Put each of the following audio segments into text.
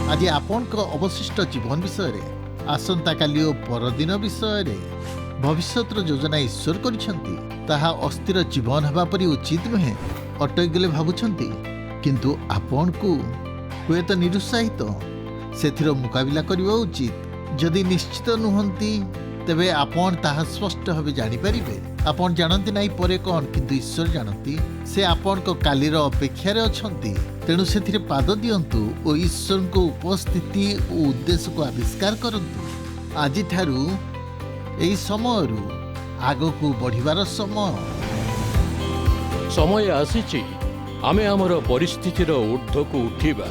आज आपण अवशिष्ट जीवन विषय आसंता काली ओ परदिन विषय भविष्यतर योजना ईश्वर करिसेंती अस्थिर जीवन हवा परी उचित नुहे अटक गले भावुंट किंतु आपण को हुए तो निरुत्साहित से मुकाबिला करवा उचित जदि निश्चित नुहंती तेबे आपण ताहा स्पष्ट भाव जानीपारे आपण जानती ना परे कौन किंतु ईश्वर जानती से आपण को कालीर अपेक्षार अछंती तेणु से पाद दियंतु और ईश्वर को उपस्थिति और उद्देश्य को आविष्कार करंतु आज ठारू एई समय आग को बढ़िबार समय आसीची आमे आमर परिस्थितिर ऊर्ध्व को उठिबा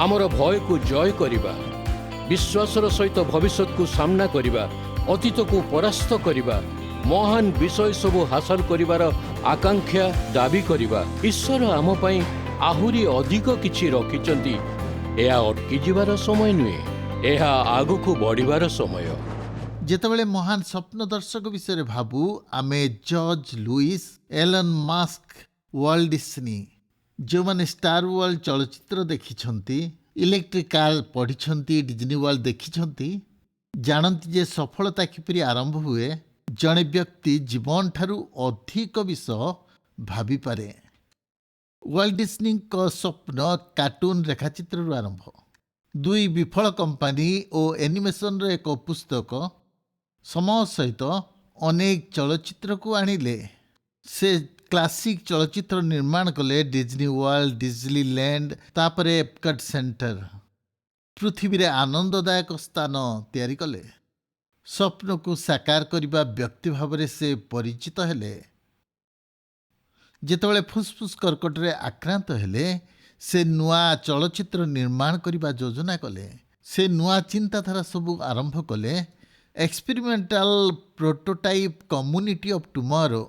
आमर भय को जय करिबा विश्वासर सहित भविष्य को सामना करिबा अतीत को परास्त करिबा महान विषय सब हासिल करिबार आकांक्षा दाबी करिबा ईश्वर आम पई आहुरी अधिक किछि रखिचंती एहा अटकी जिबार समय नुहे एहा आगु बढ़िबार समय। जेतेबेले महान स्वप्न दर्शक विषय भाबू आमे George Louis Elon Musk world Disney जो माने स्टार वर्ल्ड चलचित्र देखिछंती इलेक्ट्रिक कार पढ़ी डिज्नी वर्ल्ड देखिछंती जानती जे सफलता किपरि आरंभ हुए जड़े व्यक्ति जीवन ठारू अधिक विषय भाभी पारे। वर्ल्ड डिस्नी को स्वप्न कार्टून रेखाचित्र आरंभ दुई विफल कंपानी और एनिमेशन रो एक पुस्तक समय सहित अनेक चलचित्र को आनिले से क्लासिक चलचित्र निर्माण कले डिज्नी वर्ल्ड डिज्नीलैंड तापरे एपकट सेंटर पृथ्वी रे आनंददायक स्थान तैयारी कले स्वप्न को साकार करने व्यक्ति भाव से परिचित हेले जेतेबेले फुसफुस कर्कट रे आक्रांत हेले से नुआ चलचित्र निर्माण करने योजना कले से नुआ चिंताधारा सब आरंभ कले experimental prototype community of tomorrow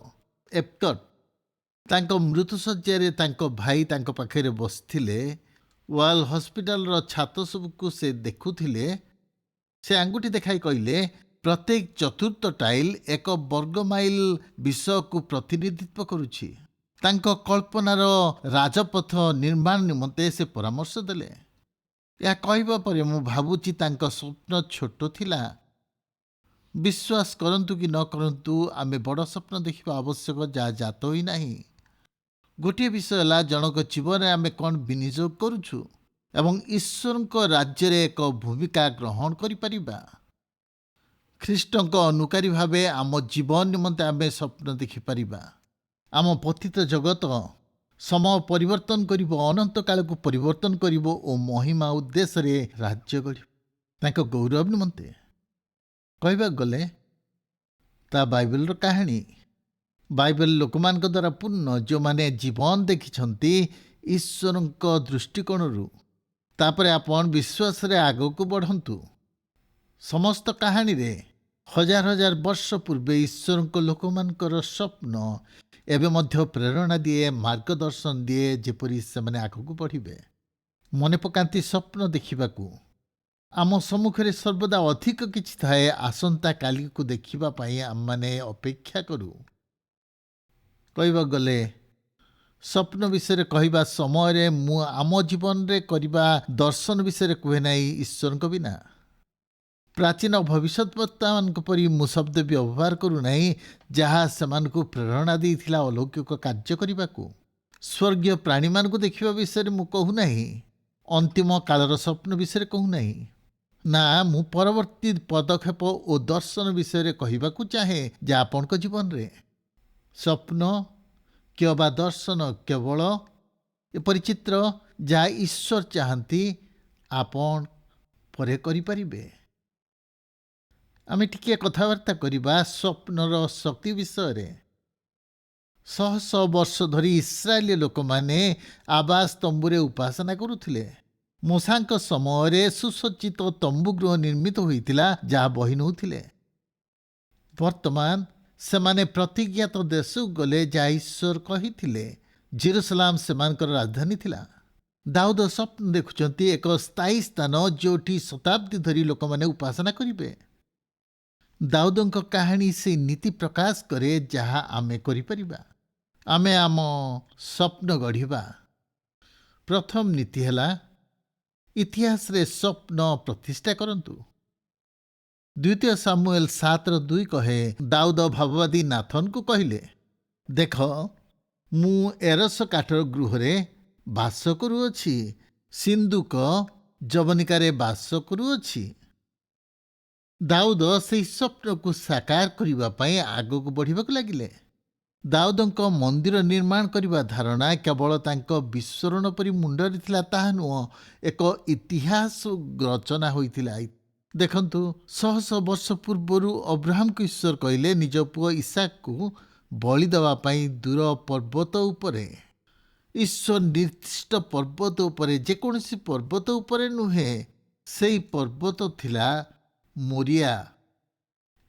Epcot तांको मृत्युशज्या तांको भाई तांको पाखे बसथिले वाल हॉस्पिटल रो छात सबको से देखुथिले से आंगुठी देखाई कहले प्रत्येक चतुर्थ टाइल एक वर्ग माइल विषय को प्रतिनिधित्व करुछि तांको कल्पनार राजपथ निर्माण निमंते से परामर्श देले या कहबा परे मु भाबुछि तांको स्वप्न छोट थिला विश्वास करंतु कि न करंतु आमे बड़ स्वप्न देखिबा आवश्यक जा जात होई नाही गोटे विषय है जनक जीवन में आम कौन विनियोग करुछु एवं ईश्वर को राज्य रे एक भूमिका ग्रहण करिपरिबा ख्रीष्ट अनुकारी भावे आम जीवन निमंते आम स्वप्न देखिपरिबा आम पतित जगत समय परिवर्तन करिबो अनंत काल को परिवर्तन करिबो ओ महिमा उद्देश्य रे राज्य गढ़ गौरव निमंते कहबा गले ता बाइबल रो कहानी बाइबल लोकमान द्वारा पूर्ण जो माने जीवन देखिछंती ईश्वर दृष्टिकोण तापरे आपण विश्वास रे आगो को बढ़ंतु समस्त कहानी रे हजार हजार वर्ष पूर्वे ईश्वर लोकमानकर स्वप्न एवं मध्य प्रेरणा दिए मार्गदर्शन दिए जेपरी से माने आगो को बढ़िबे मने पकांती स्वप्न देखिबाकू आम सम्मुखें सर्वदा अधिक किछि थाए आसंता काली को देखिबा पई आम माने अपेक्षा करू कहबा गले स्वप्न विषय कहवा समय मु आम जीवन रे करबा दर्शन विषय कहे ना ईश्वर को बिना प्राचीन भविष्यवक्ता मान परी मु शब्द व्यवहार करू नहीं जहाँ से प्रेरणा देइथिला अलौकिक कार्य करने को स्वर्गीय प्राणी मान को देखा विषय मु कहू नहीं अंतिम कालर स्वप्न विषय कहू नहीं ना मु परवर्ती पदक्षेप और दर्शन विषय कहवाकू चाहे जा आपण को जीवन रे स्वप्न क्या दर्शन केवल एपरी चित्र जहाँ ईश्वर चाहती आपण परे करिपारिबे आमे टिके कथबार्ता करिबा स्वप्नर शक्ति विषय शह शह वर्ष धरी इस्राएली लोक माने आवास तंबुरे उपासना करुथिले मूसांक समय सुसज्जित तंबु गृह निर्मित होइतिला जहाँ बही नउथिले वर्तमान सेमाने प्रतिज्ञात देश गले जहाँ ईश्वर कही जेरुसलाम सेमानकर राजधानी थिला दाऊद स्वप्न देखुचंती एक स्थायी स्थान जोठी शताब्दी धरी लोक माने उपासना करिवे दाऊदंक कहानी से नीति प्रकाश करे जहाँ आमे करिपरिबा आमे आम स्वप्न गढ़िबा प्रथम नीति हैला ଇତିହାସରେ ସ୍ୱପ୍ନ ପ୍ରତିଷ୍ଠା କରନ୍ତୁ। ଦ୍ୱିତୀୟ ସାମୁଏଲ 7:2 କହେ, ଦାଉଦ ଭାବବାଦୀ ନାଥନକୁ କହିଲେ, ଦେଖ, ମୁଁ ଏରସ କାଠର ଗୃହରେ ବାସ କରୁଅଛି, ସିନ୍ଦୁକ ଯବନିକାରେ ବାସ କରୁଅଛି। ଦାଉଦ ସେହି ସ୍ୱପ୍ନକୁ ସାକାର କରିବା ପାଇଁ ଆଗକୁ ବଢ଼ିବାକୁ ଲାଗିଲେ। ଦାଉଦଙ୍କ ମନ୍ଦିର ନିର୍ମାଣ କରିବା ଧାରଣା କେବଳ ତାଙ୍କ ବିସ୍ଫୋରଣ ପରି ମୁଣ୍ଡରେ ଥିଲା ତାହା ନୁହଁ, ଏକ ଇତିହାସ ରଚନା ହୋଇଥିଲା। ଦେଖନ୍ତୁ, ଶହ ଶହ ବର୍ଷ ପୂର୍ବରୁ ଅବ୍ରାହମକୁ ଈଶ୍ୱର କହିଲେ ନିଜ ପୁଅ ଇସାକକୁ ବଳି ଦେବା ପାଇଁ ଦୂର ପର୍ବତ ଉପରେ। ଈଶ୍ୱର ନିର୍ଦ୍ଦିଷ୍ଟ ପର୍ବତ ଉପରେ, ଯେକୌଣସି ପର୍ବତ ଉପରେ ନୁହେଁ, ସେହି ପର୍ବତ ଥିଲା ମୋରିଆ।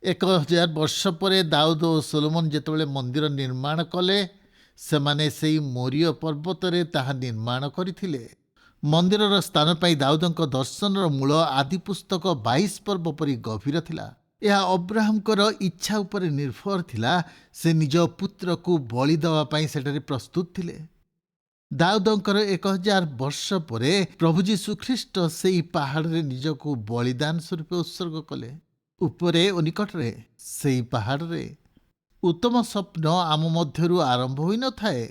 1000 ବର୍ଷ ପରେ ଦାଉଦ ଓ ସୋଲୋମନ ଯେତେବେଳେ ମନ୍ଦିର ନିର୍ମାଣ କଲେ, ସେମାନେ ସେହି ମୋରିୟ ପର୍ବତରେ ତାହା ନିର୍ମାଣ କରିଥିଲେ। ମନ୍ଦିରର ସ୍ଥାନ ପାଇଁ ଦାଉଦଙ୍କ ଦର୍ଶନର ମୂଳ ଆଦି ପୁସ୍ତକ 22 ପର୍ବ ପରି ଗଭୀର ଥିଲା। ଏହା ଅବ୍ରାହମଙ୍କର ଇଚ୍ଛା ଉପରେ ନିର୍ଭର ଥିଲା। ସେ ନିଜ ପୁତ୍ରକୁ ବଳି ଦେବା ପାଇଁ ସେଠାରେ ପ୍ରସ୍ତୁତ ଥିଲେ। ଦାଉଦଙ୍କର 1000 ବର୍ଷ ପରେ ପ୍ରଭୁ ଯୀଶୁ ଖ୍ରୀଷ୍ଟ ସେହି ପାହାଡ଼ରେ ନିଜକୁ ବଳିଦାନ ସ୍ୱରୂପ ଉତ୍ସର୍ଗ କଲେ। ଉପରେ ଓ ନିକଟରେ ସେହି ପାହାଡ଼ରେ ଉତ୍ତମ ସ୍ୱପ୍ନ ଆମ ମଧ୍ୟରୁ ଆରମ୍ଭ ହୋଇନଥାଏ।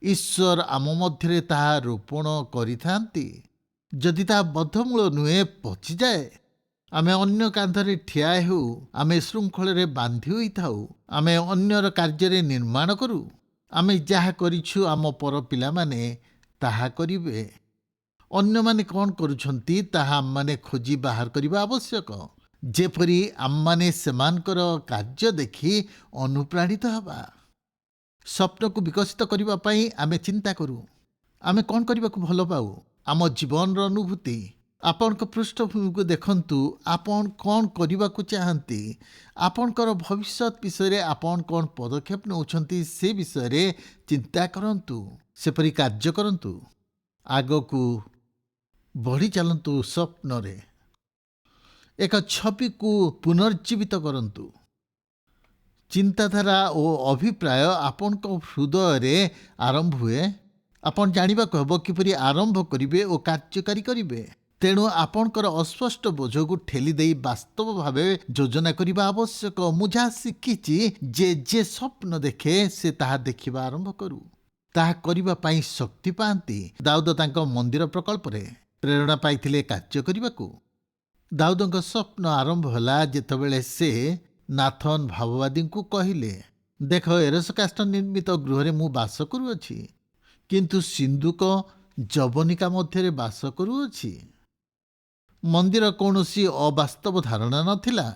ଈଶ୍ୱର ଆମ ମଧ୍ୟରେ ତାହା ରୋପଣ କରିଥାନ୍ତି। ଯଦି ତାହା ବଦ୍ଧମୂଳ ନୁହେଁ, ପଚିଯାଏ। ଆମେ ଅନ୍ୟ କାନ୍ଧରେ ଠିଆ ହେଉ, ଆମେ ଶୃଙ୍ଖଳରେ ବାନ୍ଧି ହୋଇଥାଉ, ଆମେ ଅନ୍ୟର କାର୍ଯ୍ୟରେ ନିର୍ମାଣ କରୁ। ଆମେ ଯାହା କରିଛୁ ଆମ ପର ପିଲାମାନେ ତାହା କରିବେ। ଅନ୍ୟମାନେ କ'ଣ କରୁଛନ୍ତି ତାହା ଆମମାନେ ଖୋଜି ବାହାର କରିବା ଆବଶ୍ୟକ, ଯେପରି ଆମମାନେ ସେମାନଙ୍କର କାର୍ଯ୍ୟ ଦେଖି ଅନୁପ୍ରାଣିତ ହେବା। ସ୍ୱପ୍ନକୁ ବିକଶିତ କରିବା ପାଇଁ ଆମେ ଚିନ୍ତା କରୁ। ଆମେ କ'ଣ କରିବାକୁ ଭଲ ପାଉ? ଆମ ଜୀବନର ଅନୁଭୂତି। ଆପଣଙ୍କ ପୃଷ୍ଠଭୂମିକୁ ଦେଖନ୍ତୁ। ଆପଣ କ'ଣ କରିବାକୁ ଚାହାନ୍ତି? ଆପଣଙ୍କର ଭବିଷ୍ୟତ ବିଷୟରେ ଆପଣ କ'ଣ ପଦକ୍ଷେପ ନେଉଛନ୍ତି ସେ ବିଷୟରେ ଚିନ୍ତା କରନ୍ତୁ। ସେପରି କାର୍ଯ୍ୟ କରନ୍ତୁ। ଆଗକୁ ବଢ଼ି ଚାଲନ୍ତୁ ସ୍ୱପ୍ନରେ। ଏକ ଛବିକୁ ପୁନର୍ଜୀବିତ କରନ୍ତୁ। ଚିନ୍ତାଧାରା ଓ ଅଭିପ୍ରାୟ ଆପଣଙ୍କ ହୃଦୟରେ ଆରମ୍ଭ ହୁଏ। ଆପଣ ଜାଣିବାକୁ ହେବ କିପରି ଆରମ୍ଭ କରିବେ ଓ କାର୍ଯ୍ୟକାରୀ କରିବେ। ତେଣୁ ଆପଣଙ୍କର ଅସ୍ପଷ୍ଟ ବୋଝକୁ ଠେଲି ଦେଇ ବାସ୍ତବ ଭାବେ ଯୋଜନା କରିବା ଆବଶ୍ୟକ। ମୁଁ ଯାହା ଶିଖିଛି ଯେ ସ୍ୱପ୍ନ ଦେଖେ ସେ ତାହା ଦେଖିବା ଆରମ୍ଭ କରୁ। ତାହା କରିବା ପାଇଁ ଶକ୍ତି ପାଆନ୍ତି। ଦାଉଦ ତାଙ୍କ ମନ୍ଦିର ପ୍ରକଳ୍ପରେ ପ୍ରେରଣା ପାଇଥିଲେ କାର୍ଯ୍ୟ କରିବାକୁ। ଦାଉଦଙ୍କ ସ୍ୱପ୍ନ ଆରମ୍ଭ ହେଲା ଯେତେବେଳେ ସେ ନାଥନ ଭାବବାଦୀଙ୍କୁ କହିଲେ, ଦେଖ, ଏରସ କାଷ୍ଠ ନିର୍ମିତ ଗୃହରେ ମୁଁ ବାସ କରୁଅଛି, କିନ୍ତୁ ସିନ୍ଦୁକ ଯବନିକା ମଧ୍ୟରେ ବାସ କରୁଅଛି। ମନ୍ଦିର କୌଣସି ଅବାସ୍ତବ ଧାରଣା ନଥିଲା।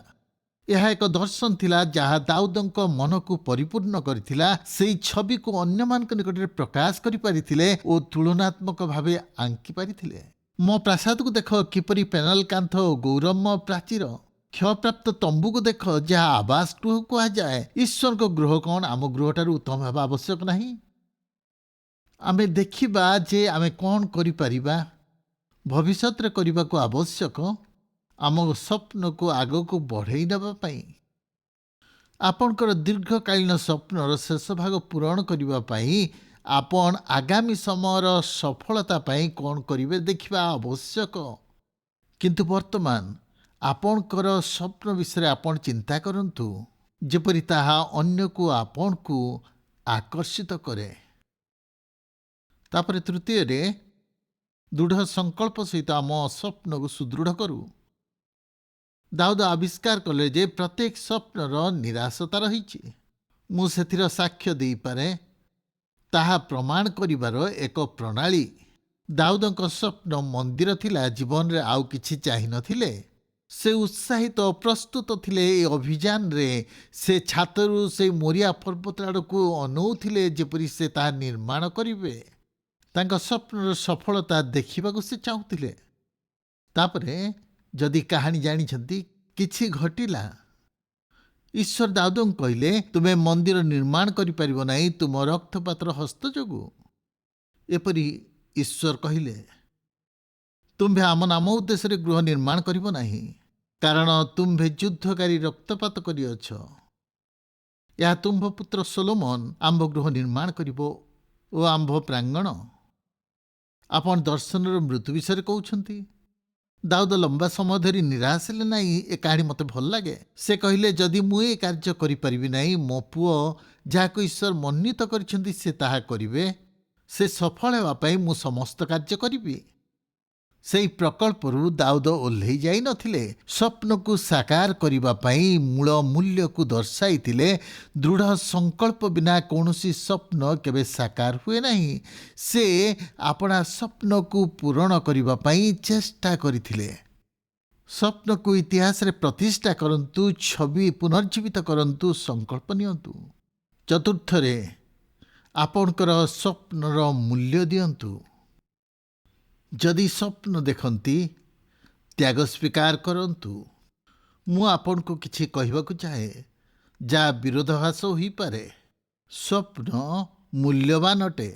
ଏହା ଏକ ଦର୍ଶନ ଥିଲା ଯାହା ଦାଉଦଙ୍କ ମନକୁ ପରିପୂର୍ଣ୍ଣ କରିଥିଲା। ସେହି ଛବିକୁ ଅନ୍ୟମାନଙ୍କ ନିକଟରେ ପ୍ରକାଶ କରିପାରିଥିଲେ ଓ ତୁଳନାତ୍ମକ ଭାବେ ଆଙ୍କି ପାରିଥିଲେ। ମୋ ପ୍ରାସାଦକୁ ଦେଖ, କିପରି ପେନାଲ କାନ୍ଥ ଓ ଗୌରବମୟ ପ୍ରାଚୀର। କ୍ଷୟପ୍ରାପ୍ତ ତମ୍ବୁକୁ ଦେଖ, ଯାହା ଆବାସ ଗୃହ କୁହାଯାଏ। ଈଶ୍ୱରଙ୍କ ଗୃହ କ'ଣ ଆମ ଗୃହଠାରୁ ଉତ୍ତମ ହେବା ଆବଶ୍ୟକ ନାହିଁ? ଆମେ ଦେଖିବା ଯେ ଆମେ କ'ଣ କରିପାରିବା ଭବିଷ୍ୟତରେ କରିବାକୁ ଆବଶ୍ୟକ ଆମ ସ୍ୱପ୍ନକୁ ଆଗକୁ ବଢ଼େଇ ନେବା ପାଇଁ। ଆପଣଙ୍କର ଦୀର୍ଘକାଳୀନ ସ୍ୱପ୍ନର ଶେଷ ଭାଗ ପୂରଣ କରିବା ପାଇଁ ଆପଣ ଆଗାମୀ ସମୟର ସଫଳତା ପାଇଁ କ'ଣ କରିବେ ଦେଖିବା ଆବଶ୍ୟକ। କିନ୍ତୁ ବର୍ତ୍ତମାନ ଆପଣଙ୍କର ସ୍ୱପ୍ନ ବିଷୟରେ ଆପଣ ଚିନ୍ତା କରନ୍ତୁ, ଯେପରି ତାହା ଅନ୍ୟକୁ ଆପଣଙ୍କୁ ଆକର୍ଷିତ କରେ। ତାପରେ ତୃତୀୟରେ, ଦୃଢ଼ ସଂକଳ୍ପ ସହିତ ଆମ ସ୍ୱପ୍ନକୁ ସୁଦୃଢ଼ କରୁ। ଦାଉଦ ଆବିଷ୍କାର କଲେ ଯେ ପ୍ରତ୍ୟେକ ସ୍ୱପ୍ନର ନିରାଶତା ରହିଛି। ମୁଁ ସେଥିର ସାକ୍ଷ୍ୟ ଦେଇପାରେ। ତାହା ପ୍ରମାଣ କରିବାର ଏକ ପ୍ରଣାଳୀ। ଦାଉଦଙ୍କ ସ୍ୱପ୍ନ ମନ୍ଦିର ଥିଲା, ଜୀବନରେ ଆଉ କିଛି ଚାହିଁନଥିଲେ। ସେ ଉତ୍ସାହିତ ଓ ପ୍ରସ୍ତୁତ ଥିଲେ ଏହି ଅଭିଯାନରେ। ସେ ଛାତରୁ ସେହି ମୋରିଆ ପର୍ବତ ଆଡ଼କୁ ଅନଉଥିଲେ ଯେପରି ସେ ତାହା ନିର୍ମାଣ କରିବେ। ତାଙ୍କ ସ୍ୱପ୍ନର ସଫଳତା ଦେଖିବାକୁ ସେ ଚାହୁଁଥିଲେ। ତାପରେ ଯଦି କାହାଣୀ ଜାଣିଛନ୍ତି, କିଛି ଘଟିଲା। ଈଶ୍ୱର ଦାଉଦଙ୍କୁ କହିଲେ, ତୁମେ ମନ୍ଦିର ନିର୍ମାଣ କରିପାରିବ ନାହିଁ ତୁମ ରକ୍ତପାତର ହସ୍ତ ଯୋଗୁଁ। ଏପରି ଈଶ୍ୱର କହିଲେ, ତୁମ୍ଭେ ଆମ ନାମ ଉଦ୍ଦେଶ୍ୟରେ ଗୃହ ନିର୍ମାଣ କରିବ ନାହିଁ, କାରଣ ତୁମ୍ଭେ ଯୁଦ୍ଧକାରୀ ରକ୍ତପାତ କରିଅଛ। ଏହା ତୁମ୍ଭ ପୁତ୍ର ସୋଲୋମନ ଆମ୍ଭ ଗୃହ ନିର୍ମାଣ କରିବ ଓ ଆମ୍ଭ ପ୍ରାଙ୍ଗଣ। ଆପଣ ଦର୍ଶନର ମୃତ୍ୟୁ ବିଷୟରେ କହୁଛନ୍ତି। ଦାଉଦ ଲମ୍ବା ସମୟ ଧରି ନିରାଶ ହେଲେ ନାହିଁ। ଏ କାହାଣୀ ମୋତେ ଭଲ ଲାଗେ। ସେ କହିଲେ, ଯଦି ମୁଁ ଏ କାର୍ଯ୍ୟ କରିପାରିବି ନାହିଁ, ମୋ ପୁଅ ଯାହାକୁ ଈଶ୍ୱର ମନୋନୀତ କରିଛନ୍ତି ସେ ତାହା କରିବେ। ସେ ସଫଳ ହେବା ପାଇଁ ମୁଁ ସମସ୍ତ କାର୍ଯ୍ୟ କରିବି। ସେହି ପ୍ରକଳ୍ପରୁ ଦାଉଦ ଓହ୍ଲେଇ ଯାଇନଥିଲେ। ସ୍ୱପ୍ନକୁ ସାକାର କରିବା ପାଇଁ ମୂଳ ମୂଲ୍ୟକୁ ଦର୍ଶାଇଥିଲେ। ଦୃଢ଼ ସଂକଳ୍ପ ବିନା କୌଣସି ସ୍ୱପ୍ନ କେବେ ସାକାର ହୁଏ ନାହିଁ। ସେ ଆପଣା ସ୍ୱପ୍ନକୁ ପୂରଣ କରିବା ପାଇଁ ଚେଷ୍ଟା କରିଥିଲେ। ସ୍ୱପ୍ନକୁ ଇତିହାସରେ ପ୍ରତିଷ୍ଠା କରନ୍ତୁ, ଛବି ପୁନର୍ଜୀବିତ କରନ୍ତୁ, ସଂକଳ୍ପ ନିଅନ୍ତୁ। ଚତୁର୍ଥରେ, ଆପଣଙ୍କର ସ୍ୱପ୍ନର ମୂଲ୍ୟ ଦିଅନ୍ତୁ। ଯଦି ସ୍ୱପ୍ନ ଦେଖନ୍ତି, ତ୍ୟାଗ ସ୍ୱୀକାର କରନ୍ତୁ। ମୁଁ ଆପଣଙ୍କୁ କିଛି କହିବାକୁ ଚାହେଁ ଯାହା ବିରୋଧାଭାସ ହୋଇପାରେ। ସ୍ୱପ୍ନ ମୂଲ୍ୟବାନ ଅଟେ।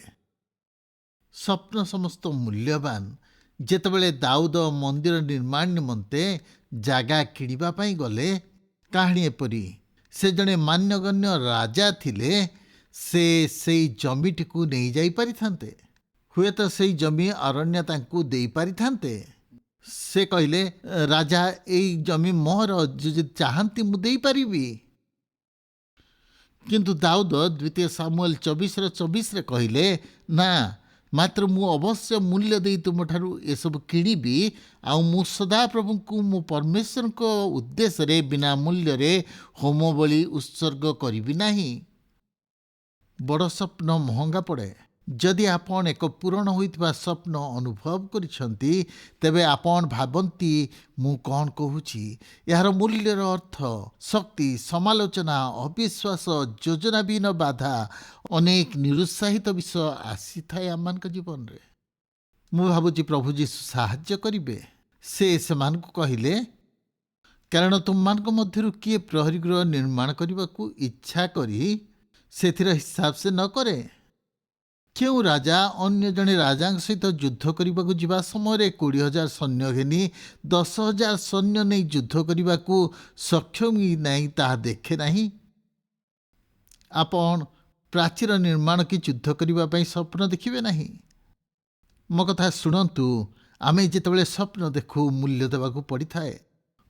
ସ୍ୱପ୍ନ ସମସ୍ତ ମୂଲ୍ୟବାନ। ଯେତେବେଳେ ଦାଉଦ ମନ୍ଦିର ନିର୍ମାଣ ନିମନ୍ତେ ଜାଗା କିଣିବା ପାଇଁ ଗଲେ, କାହାଣୀ ଏପରି, ସେ ଜଣେ ମାନ୍ୟଗଣ୍ୟ ରାଜା ଥିଲେ। ସେ ସେଇ ଜମିଟିକୁ ନେଇଯାଇପାରିଥାନ୍ତେ। ହୁଏତ ସେଇ ଜମି ଅରଣ୍ୟ ତାଙ୍କୁ ଦେଇପାରିଥାନ୍ତେ। ସେ କହିଲେ, ରାଜା, ଏଇ ଜମି ମୋର, ଯଦି ଚାହାନ୍ତି ମୁଁ ଦେଇପାରିବି। କିନ୍ତୁ ଦାଉଦ ଦ୍ୱିତୀୟ ସାମୁଏଲ 24:24 କହିଲେ, ନା, ମାତ୍ର ମୁଁ ଅବଶ୍ୟ ମୂଲ୍ୟ ଦେଇ ତୁମଠାରୁ ଏସବୁ କିଣିବି। ଆଉ ମୁଁ ସଦାପ୍ରଭୁଙ୍କୁ ମୋ ପରମେଶ୍ୱରଙ୍କ ଉଦ୍ଦେଶ୍ୟରେ ବିନା ମୂଲ୍ୟରେ ହୋମ ବଳି ଉତ୍ସର୍ଗ କରିବି ନାହିଁ। ବଡ଼ ସ୍ୱପ୍ନ ମହଙ୍ଗା ପଡ଼େ। ଯଦି ଆପଣ ଏକ ପୂରଣ ହୋଇଥିବା ସ୍ୱପ୍ନ ଅନୁଭବ କରିଛନ୍ତି, ତେବେ ଆପଣ ଭାବନ୍ତି ମୁଁ କ'ଣ କହୁଛି। ଏହାର ମୂଲ୍ୟର ଅର୍ଥ, ଶକ୍ତି, ସମାଲୋଚନା, ଅବିଶ୍ୱାସ, ଯୋଜନାବିହୀନ ବାଧା, ଅନେକ ନିରୁତ୍ସାହିତ ବିଷୟ ଆସିଥାଏ ଆମମାନଙ୍କ ଜୀବନରେ। ମୁଁ ଭାବୁଛି ପ୍ରଭୁ ଯୀଶୁ ସାହାଯ୍ୟ କରିବେ। ସେ ସେମାନଙ୍କୁ କହିଲେ, କାରଣ ତୁମମାନଙ୍କ ମଧ୍ୟରୁ କିଏ ପ୍ରହରୀ ଗୃହ ନିର୍ମାଣ କରିବାକୁ ଇଚ୍ଛା କରି ସେଥିର ହିସାବ ସେ ନ କରେ? କେଉଁ ରାଜା ଅନ୍ୟ ଜଣେ ରାଜାଙ୍କ ସହିତ ଯୁଦ୍ଧ କରିବାକୁ ଯିବା ସମୟରେ 20,000 ସୈନ୍ୟ ଘେନି 10,000 ସୈନ୍ୟ ନେଇ ଯୁଦ୍ଧ କରିବାକୁ ସକ୍ଷମ କି ନାହିଁ ତାହା ଦେଖେ ନାହିଁ? ଆପଣ ପ୍ରାଚୀର ନିର୍ମାଣ କି ଯୁଦ୍ଧ କରିବା ପାଇଁ ସ୍ୱପ୍ନ ଦେଖିବେ ନାହିଁ? ମୋ କଥା ଶୁଣନ୍ତୁ। ଆମେ ଯେତେବେଳେ ସ୍ୱପ୍ନ ଦେଖୁ, ମୂଲ୍ୟ ଦେବାକୁ ପଡ଼ିଥାଏ।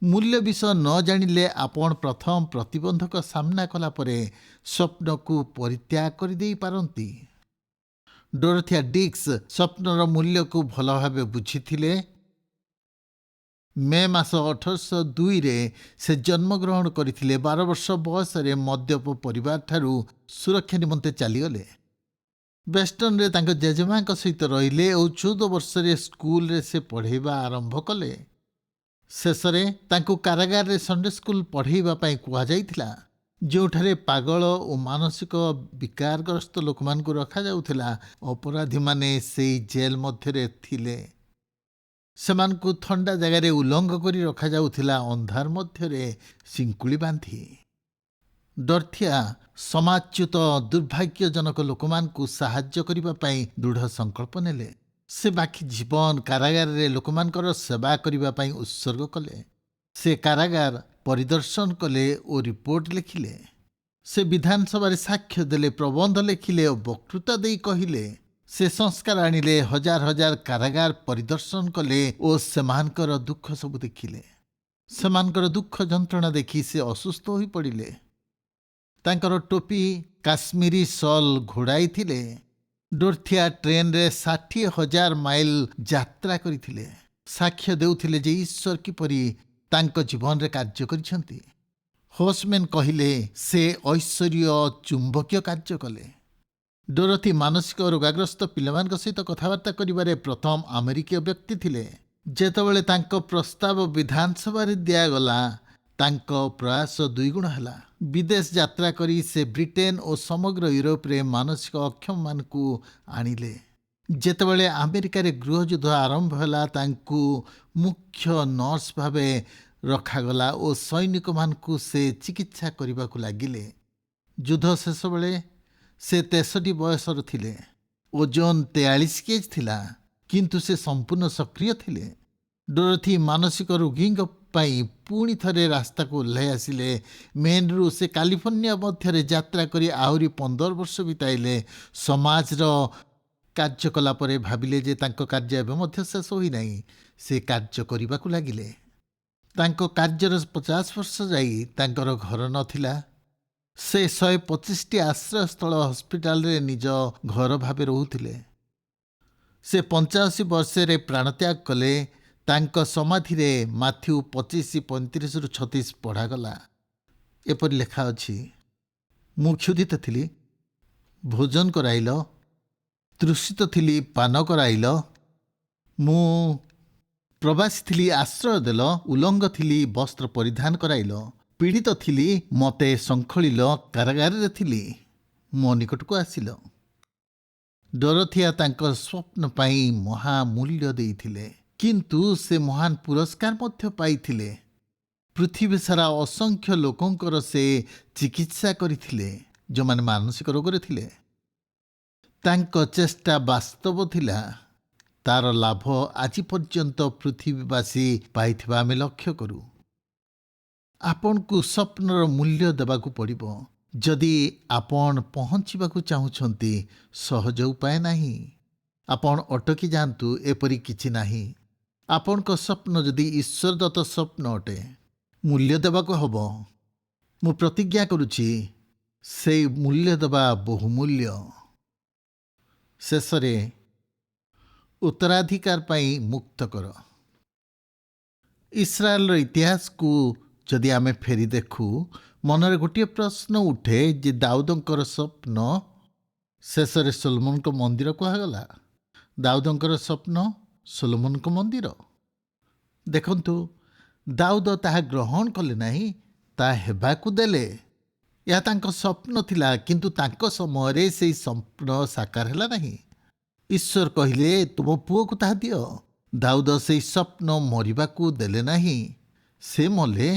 ମୂଲ୍ୟ ବିଷୟ ନ ଜାଣିଲେ ଆପଣ ପ୍ରଥମ ପ୍ରତିବନ୍ଧକ ସାମ୍ନା କଲା ପରେ ସ୍ୱପ୍ନକୁ ପରିତ୍ୟାଗ କରିଦେଇ ପାରନ୍ତି। ଡୋରୋଥିଆ ଡିକ୍ସ ସ୍ୱପ୍ନର ମୂଲ୍ୟକୁ ଭଲ ଭାବେ ବୁଝିଥିଲେ। ମେ ମାସ 1802ରେ ସେ ଜନ୍ମଗ୍ରହଣ କରିଥିଲେ। 12 ବର୍ଷ ବୟସରେ ମଦ୍ୟପ ପରିବାରଠାରୁ ସୁରକ୍ଷା ନିମନ୍ତେ ଚାଲିଗଲେ। ବେଷ୍ଟନରେ ତାଙ୍କ ଜେଜେମାଙ୍କ ସହିତ ରହିଲେ ଓ 14 ବର୍ଷରେ ସ୍କୁଲରେ ସେ ପଢ଼ାଇବା ଆରମ୍ଭ କଲେ। ଶେଷରେ ତାଙ୍କୁ କାରାଗାରରେ ସଣ୍ଡେ ସ୍କୁଲ ପଢ଼ାଇବା ପାଇଁ କୁହାଯାଇଥିଲା, ଯେଉଁଠାରେ ପାଗଳ ଓ ମାନସିକ ବିକାରଗ୍ରସ୍ତ ଲୋକମାନଙ୍କୁ ରଖାଯାଉଥିଲା। ଅପରାଧୀମାନେ ସେଇ ଜେଲ ମଧ୍ୟରେ ଥିଲେ। ସେମାନଙ୍କୁ ଥଣ୍ଡା ଜାଗାରେ ଉଲଙ୍ଗ କରି ରଖାଯାଉଥିଲା, ଅନ୍ଧାର ମଧ୍ୟରେ ଶିଙ୍କୁଳି ବାନ୍ଧି। ଡର୍ଥିଆ ସମାଜଚ୍ୟୁତ ଦୁର୍ଭାଗ୍ୟଜନକ ଲୋକମାନଙ୍କୁ ସାହାଯ୍ୟ କରିବା ପାଇଁ ଦୃଢ଼ ସଂକଳ୍ପ ନେଲେ। ସେ ବାକି ଜୀବନ କାରାଗାରରେ ଲୋକମାନଙ୍କର ସେବା କରିବା ପାଇଁ ଉତ୍ସର୍ଗ କଲେ। ସେ କାରାଗାର ପରିଦର୍ଶନ କଲେ ଓ ରିପୋର୍ଟ ଲେଖିଲେ। ସେ ବିଧାନସଭାରେ ସାକ୍ଷ୍ୟ ଦେଲେ, ପ୍ରବନ୍ଧ ଲେଖିଲେ ଓ ବକ୍ତୃତା ଦେଇ କହିଲେ। ସେ ସଂସ୍କାର ଆଣିଲେ, ହଜାର ହଜାର କାରାଗାର ପରିଦର୍ଶନ କଲେ ଓ ସେମାନଙ୍କର ଦୁଃଖ ସବୁ ଦେଖିଲେ। ସେମାନଙ୍କର ଦୁଃଖ ଯନ୍ତ୍ରଣା ଦେଖି ସେ ଅସୁସ୍ଥ ହୋଇପଡ଼ିଲେ। ତାଙ୍କର ଟୋପି କାଶ୍ମୀରୀ ସଲ୍ ଘୋଡ଼ାଇଥିଲେ। ଡୋର୍ଥିଆ ଟ୍ରେନରେ 60,000 ମାଇଲ ଯାତ୍ରା କରିଥିଲେ। ସାକ୍ଷ୍ୟ ଦେଉଥିଲେ ଯେ ଈଶ୍ୱର କିପରି ତାଙ୍କ ଜୀବନରେ କାର୍ଯ୍ୟ କରିଛନ୍ତି। ହୋସମ୍ୟାନ୍ କହିଲେ, ସେ ଐଶ୍ୱର୍ଯ୍ୟ ଚୁମ୍ବକୀୟ କାର୍ଯ୍ୟ କଲେ। ଡୋରୋଥି ମାନସିକ ରୋଗାଗ୍ରସ୍ତ ପିଲାମାନଙ୍କ ସହିତ କଥାବାର୍ତ୍ତା କରିବାରେ ପ୍ରଥମ ଆମେରିକୀୟ ବ୍ୟକ୍ତି ଥିଲେ। ଯେତେବେଳେ ତାଙ୍କ ପ୍ରସ୍ତାବ ବିଧାନସଭାରେ ଦିଆଗଲା, ତାଙ୍କ ପ୍ରୟାସ 2 ଗୁଣ ହେଲା। ବିଦେଶ ଯାତ୍ରା କରି ସେ ବ୍ରିଟେନ ଓ ସମଗ୍ର ୟୁରୋପରେ ମାନସିକ ଅକ୍ଷମମାନଙ୍କୁ ଆଣିଲେ। ଯେତେବେଳେ ଆମେରିକାରେ ଗୃହଯୁଦ୍ଧ ଆରମ୍ଭ ହେଲା, ତାଙ୍କୁ ମୁଖ୍ୟ ନର୍ସ ଭାବେ ରଖାଗଲା ଓ ସୈନିକମାନଙ୍କୁ ସେ ଚିକିତ୍ସା କରିବାକୁ ଲାଗିଲେ। ଯୁଦ୍ଧ ଶେଷ ବେଳେ ସେ 63 ବୟସର ଥିଲେ। ଓଜନ 43 କେଜି ଥିଲା, କିନ୍ତୁ ସେ ସମ୍ପୂର୍ଣ୍ଣ ସକ୍ରିୟ ଥିଲେ। ଡୋରୋଥି ମାନସିକ ରୋଗୀଙ୍କ ପାଇଁ ପୁଣି ଥରେ ରାସ୍ତାକୁ ଓହ୍ଲାଇ ଆସିଲେ। ମେନ୍ରୁ ସେ କାଲିଫର୍ଣ୍ଣିଆ ମଧ୍ୟରେ ଯାତ୍ରା କରି ଆହୁରି 15 ବର୍ଷ ବିତାଇଲେ। ସମାଜର କାର୍ଯ୍ୟ କଲା ପରେ ଭାବିଲେ ଯେ ତାଙ୍କ କାର୍ଯ୍ୟ ଏବେ ମଧ୍ୟ ଶେଷ ହୋଇନାହିଁ। ସେ କାର୍ଯ୍ୟ କରିବାକୁ ଲାଗିଲେ। ତାଙ୍କ କାର୍ଯ୍ୟର 50 ବର୍ଷ ଯାଇ ତାଙ୍କର ଘର ନଥିଲା। ସେ 125ଟି ଆଶ୍ରୟସ୍ଥଳ ହସ୍ପିଟାଲରେ ନିଜ ଘର ଭାବେ ରହୁଥିଲେ। ସେ 85 ବର୍ଷରେ ପ୍ରାଣତ୍ୟାଗ କଲେ। ତାଙ୍କ ସମାଧିରେ ମାଥ୍ୟୁ 25:35-36 ପଢ଼ାଗଲା। ଏପରି ଲେଖା ଅଛି, ମୁଁ କ୍ଷୁଧିତ ଥିଲି, ଭୋଜନ କରାଇଲ, ତୃଷିତ ଥିଲି, ପାନ କରାଇଲ, ମୁଁ ପ୍ରବାସୀ ଥିଲି, ଆଶ୍ରୟ ଦେଲ, ଉଲଙ୍ଗ ଥିଲି, ବସ୍ତ୍ର ପରିଧାନ କରାଇଲ, ପୀଡ଼ିତ ଥିଲି, ମୋତେ ଶଙ୍ଖଳିଲ, କାରାଗାରରେ ଥିଲି, ମୋ ନିକଟକୁ ଆସିଲ। ଡରୋଥିଆ ତାଙ୍କ ସ୍ୱପ୍ନ ପାଇଁ ମହାମୂଲ୍ୟ ଦେଇଥିଲେ, କିନ୍ତୁ ସେ ମହାନ ପୁରସ୍କାର ମଧ୍ୟ ପାଇଥିଲେ। ପୃଥିବୀ ସାରା ଅସଂଖ୍ୟ ଲୋକଙ୍କର ସେ ଚିକିତ୍ସା କରିଥିଲେ, ଯେଉଁମାନେ ମାନସିକ ରୋଗରେ ଥିଲେ। ତାଙ୍କ ଚେଷ୍ଟା ବାସ୍ତବ ଥିଲା। ତାର ଲାଭ ଆଜି ପର୍ଯ୍ୟନ୍ତ ପୃଥିବୀବାସୀ ପାଇଥିବା ଆମେ ଲକ୍ଷ୍ୟ କରୁ। ଆପଣଙ୍କୁ ସ୍ୱପ୍ନର ମୂଲ୍ୟ ଦେବାକୁ ପଡ଼ିବ। ଯଦି ଆପଣ ପହଞ୍ଚିବାକୁ ଚାହୁଁଛନ୍ତି, ସହଜ ଉପାୟ ନାହିଁ। ଆପଣ ଅଟକି ଯାଆନ୍ତୁ, ଏପରି କିଛି ନାହିଁ। ଆପଣଙ୍କ ସ୍ୱପ୍ନ ଯଦି ଈଶ୍ୱରଦତ୍ତ ସ୍ୱପ୍ନ ଅଟେ, ମୂଲ୍ୟ ଦେବାକୁ ହେବ। ମୁଁ ପ୍ରତିଜ୍ଞା କରୁଛି, ସେଇ ମୂଲ୍ୟ ଦେବା ବହୁମୂଲ୍ୟ। ଶେଷରେ ଉତ୍ତରାଧିକାର ପାଇଁ ମୁକ୍ତ କର। ଇସ୍ରାଏଲର ଇତିହାସକୁ ଯଦି ଆମେ ଫେରି ଦେଖୁ, ମନରେ ଗୋଟିଏ ପ୍ରଶ୍ନ ଉଠେ ଯେ ଦାଉଦଙ୍କର ସ୍ୱପ୍ନ ଶେଷରେ ସୋଲୋମନଙ୍କ ମନ୍ଦିର କୁହାଗଲା। ଦାଉଦଙ୍କର ସ୍ୱପ୍ନ ସୋଲୋମନଙ୍କ ମନ୍ଦିର। ଦେଖନ୍ତୁ, ଦାଉଦ ତାହା ଗ୍ରହଣ କଲେ ନାହିଁ, ତାହା ହେବାକୁ ଦେଲେ। ଏହା ତାଙ୍କ ସ୍ୱପ୍ନ ଥିଲା, କିନ୍ତୁ ତାଙ୍କ ସମୟରେ ସେହି ସ୍ୱପ୍ନ ସାକାର ହେଲା ନାହିଁ। ଈଶ୍ୱର କହିଲେ, ତୁମ ପୁଅକୁ ତାହା ଦିଅ। ଦାଉଦ ସେହି ସ୍ୱପ୍ନ ମରିବାକୁ ଦେଲେ ନାହିଁ। ସେ ମଲେ,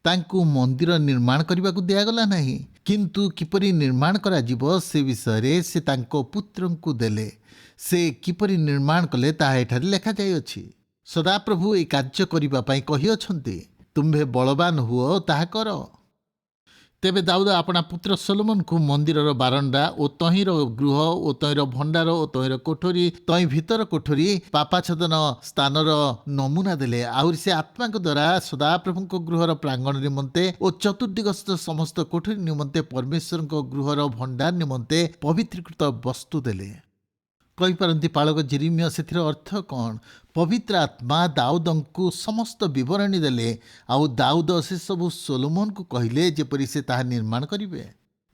ତାଙ୍କୁ ମନ୍ଦିର ନିର୍ମାଣ କରିବାକୁ ଦିଆଗଲା ନାହିଁ। କିନ୍ତୁ କିପରି ନିର୍ମାଣ କରାଯିବ ସେ ବିଷୟରେ ସେ ତାଙ୍କ ପୁତ୍ରଙ୍କୁ ଦେଲେ। ସେ କିପରି ନିର୍ମାଣ କଲେ ତାହା ଏଠାରେ ଲେଖାଯାଇଅଛି। ସଦାପ୍ରଭୁ ଏହି କାର୍ଯ୍ୟ କରିବା ପାଇଁ କହିଅଛନ୍ତି। ତୁମ୍ଭେ ବଳବାନ ହୁଅ, ତାହା କର। ତେବେ ଦାଉଦ ଆପଣା ପୁତ୍ର ସୋଲୋମନଙ୍କୁ ମନ୍ଦିରର ବାରଣ୍ଡା ଓ ତହିଁର ଗୃହ ଓ ତହିଁର ଭଣ୍ଡାର ଓ ତହିଁର କୋଠରୀ, ତହିଁ ଭିତର କୋଠରୀ, ପାପାଚ୍ଛେଦନ ସ୍ଥାନର ନମୁନା ଦେଲେ। ଆହୁରି ସେ ଆତ୍ମାଙ୍କ ଦ୍ୱାରା ସଦାପ୍ରଭୁଙ୍କ ଗୃହର ପ୍ରାଙ୍ଗଣ ନିମନ୍ତେ ଓ ଚତୁର୍ଦିଗସ୍ଥ ସମସ୍ତ କୋଠରୀ ନିମନ୍ତେ ପରମେଶ୍ୱରଙ୍କ ଗୃହର ଭଣ୍ଡାର ନିମନ୍ତେ ପବିତ୍ରୀକୃତ ବସ୍ତୁ ଦେଲେ। କହିପାରନ୍ତି ପାଳକ ଜେରେମିୟା ସେଥିର ଅର୍ଥ କ'ଣ? ପବିତ୍ର ଆତ୍ମା ଦାଉଦଙ୍କୁ ସମସ୍ତ ବିବରଣୀ ଦେଲେ, ଆଉ ଦାଉଦ ସେସବୁ ସୋଲୋମନକୁ କହିଲେ ଯେପରି ସେ ତାହା ନିର୍ମାଣ କରିବେ।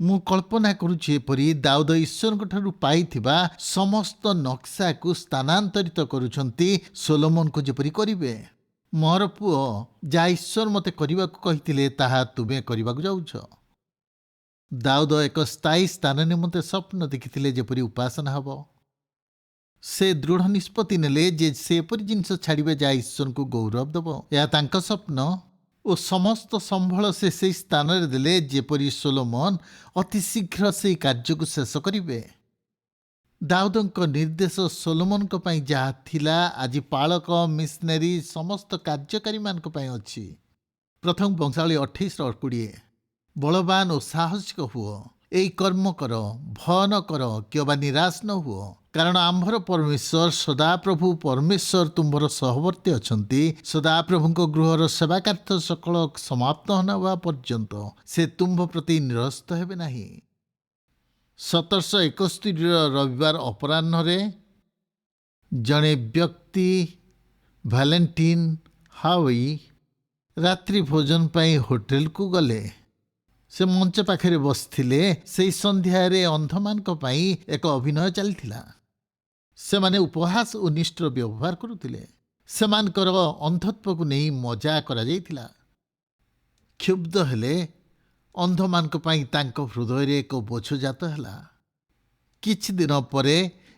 ମୁଁ କଳ୍ପନା କରୁଛି ଏପରି ଦାଉଦ ଈଶ୍ୱରଙ୍କ ଠାରୁ ପାଇଥିବା ସମସ୍ତ ନକ୍ସାକୁ ସ୍ଥାନାନ୍ତରିତ କରୁଛନ୍ତି ସୋଲୋମନକୁ ଯେପରି କରିବେ। ମୋର ପୁଅ, ଯାହା ଈଶ୍ୱର ମୋତେ କରିବାକୁ କହିଥିଲେ ତାହା ତୁମେ କରିବାକୁ ଯାଉଛ। ଦାଉଦ ଏକ ସ୍ଥାୟୀ ସ୍ଥାନ ନିମନ୍ତେ ସ୍ୱପ୍ନ ଦେଖିଥିଲେ, ଯେପରି ଉପାସନା ହେବ। ସେ ଦୃଢ଼ ନିଷ୍ପତ୍ତି ନେଲେ ଯେ ସେ ଏପରି ଜିନିଷ ଛାଡ଼ିବେ ଯାହା ଈଶ୍ୱରଙ୍କୁ ଗୌରବ ଦେବ। ଏହା ତାଙ୍କ ସ୍ୱପ୍ନ ଓ ସମସ୍ତ ସମ୍ବଳ ସେ ସେହି ସ୍ଥାନରେ ଦେଲେ, ଯେପରି ସୋଲୋମନ ଅତି ଶୀଘ୍ର ସେହି କାର୍ଯ୍ୟକୁ ଶେଷ କରିବେ। ଦାଉଦଙ୍କ ନିର୍ଦ୍ଦେଶ ସୋଲୋମନଙ୍କ ପାଇଁ ଯାହା ଥିଲା, ଆଜି ପାଳକ, ମିଶନେରୀ, ସମସ୍ତ କାର୍ଯ୍ୟକାରୀମାନଙ୍କ ପାଇଁ ଅଛି। ପ୍ରଥମ ବଂଶାବଳୀ 28:20। ବଳବାନ ଓ ସାହସିକ ହୁଅ, ଏହି କର୍ମ କର, ଭୟ ନ କର, କିମ୍ବା ନିରାଶ ନ ହୁଅ। କାରଣ ଆମ୍ଭର ପରମେଶ୍ୱର ସଦାପ୍ରଭୁ ପରମେଶ୍ୱର ତୁମ୍ଭର ସହବର୍ତ୍ତୀ ଅଛନ୍ତି। ସଦାପ୍ରଭୁଙ୍କ ଗୃହର ସେବାକାର୍ଯ୍ୟ ସକଳ ସମାପ୍ତ ନ ହେବା ପର୍ଯ୍ୟନ୍ତ ସେ ତୁମ୍ଭ ପ୍ରତି ନିରସ୍ତ ହେବେ ନାହିଁ। 1771 ରବିବାର ଅପରାହ୍ନରେ ଜଣେ ବ୍ୟକ୍ତି ଭାଲେଣ୍ଟିନ୍ ହାୱଇ ରାତ୍ରି ଭୋଜନ ପାଇଁ ହୋଟେଲକୁ ଗଲେ। ସେ ମଞ୍ଚ ପାଖରେ ବସିଥିଲେ। ସେହି ସନ୍ଧ୍ୟାରେ ଅନ୍ଧମାନଙ୍କ ପାଇଁ ଏକ ଅଭିନୟ ଚାଲିଥିଲା। ସେମାନେ ଉପହାସ ଓ ନିଷ୍ଠୁର ବ୍ୟବହାର କରୁଥିଲେ। ସେମାନଙ୍କର ଅନ୍ଧତ୍ୱକୁ ନେଇ ମଜା କରାଯାଇଥିଲା। କ୍ଷୁବ୍ଧ ହେଲେ। ଅନ୍ଧମାନଙ୍କ ପାଇଁ ତାଙ୍କ ହୃଦୟରେ ଏକ ବୋଝ ଜାତ ହେଲା। କିଛି ଦିନ ପରେ